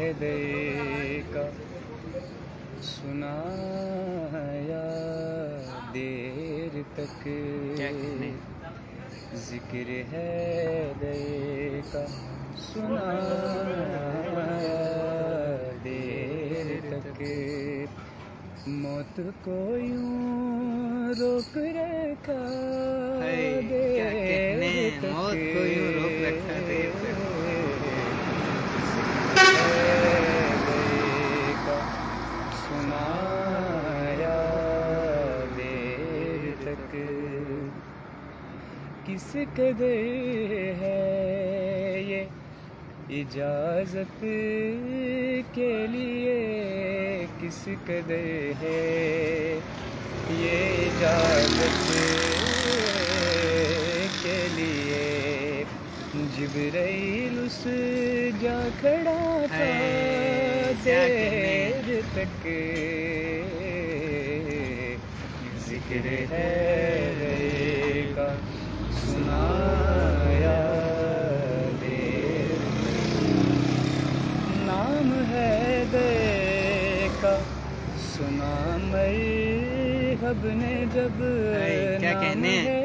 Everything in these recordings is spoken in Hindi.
का सुनाया देर तक जिक्र है दे का सुनाया देर तक मौत को यूं रोक रखा देर तक मौत को यूं रोक रखा देर तक सुनाया देर तक किस कदर है ये इजाजत के लिए किस कदर है ये इजाजत के लिए जिब्राइल उस जा खड़ा था देर तक जिक्र है का सुनाया देर नाम है दे का सुना मरहब ने जब क्या कहने है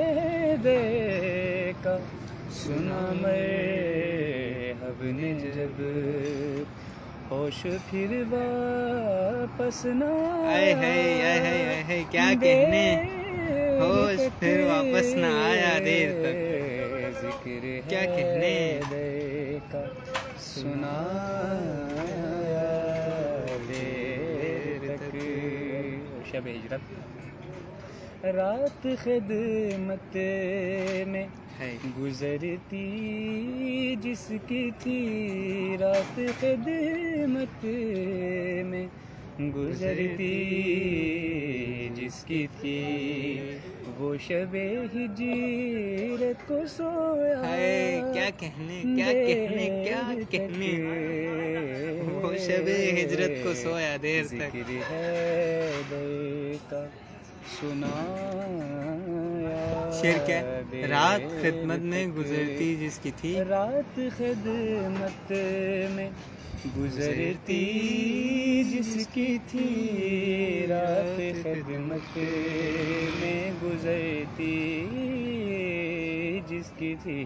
दे का सुना मरहब ने जब होश फिर वापस ना आए क्या कहने होश फिर वापस ना आया देर तक जिक्र क्या कहने का सुनाया देर तक शब हिजरत रात खिदमत में गुजरती जिसकी थी रात खिदमत में गुजरती जिसकी थी वो शबे हिजरत को सोया क्या कहने वो शबे हिजरत को सोया देर तक है का सुनाया शेर क्या रात खिदमत में गुजरती जिसकी थी रात खिदमत में गुजरती जिसकी थी रात खिदमत में गुजरती जिसकी थी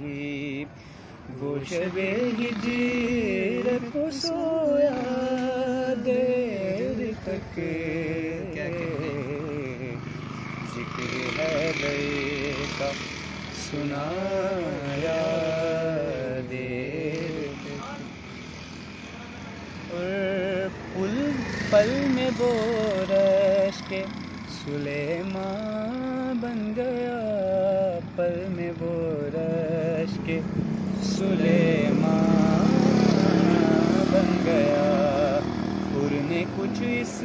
वो शबे हिजरत को सोया देर तक क्या कहने जिक्र है दे का सुनाया देर तक और पुल पल में बोरश के सुलेमान बन गया पल में बोरश के सुलेमान बन गया ने कुछ इस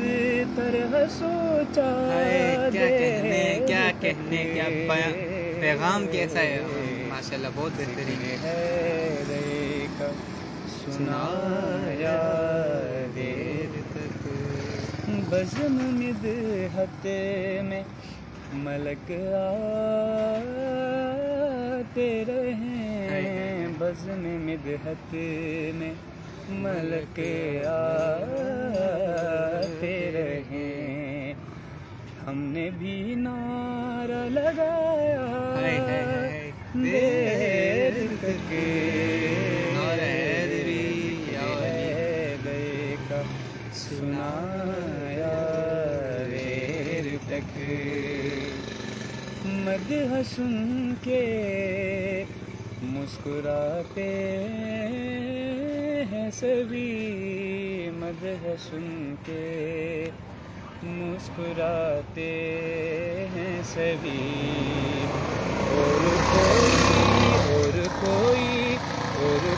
तरह सोचा क्या कहने क्या पैगाम कैसा है माशाल्लाह बहुत बेहतरीन है का सुनाया देर तक बज़्म मिदहत में मलक आते रहे बज़्म मिदहत में मलक आते रहे हमने भी नारा लगाया देर तक का सुनाया देर तक मदह सुन के मुस्कुराते हैं सभी मदह सुन के मुस्कुराते हैं सभी और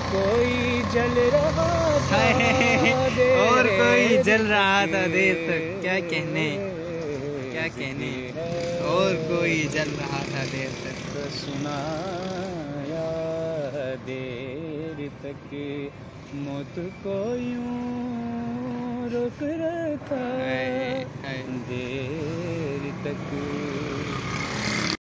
कोई जल रहा था और कोई जल रहा था देर तक क्या कहने और कोई जल रहा था देर तक सुनाया देर तक मौत को यूं रोक रखा देर तक।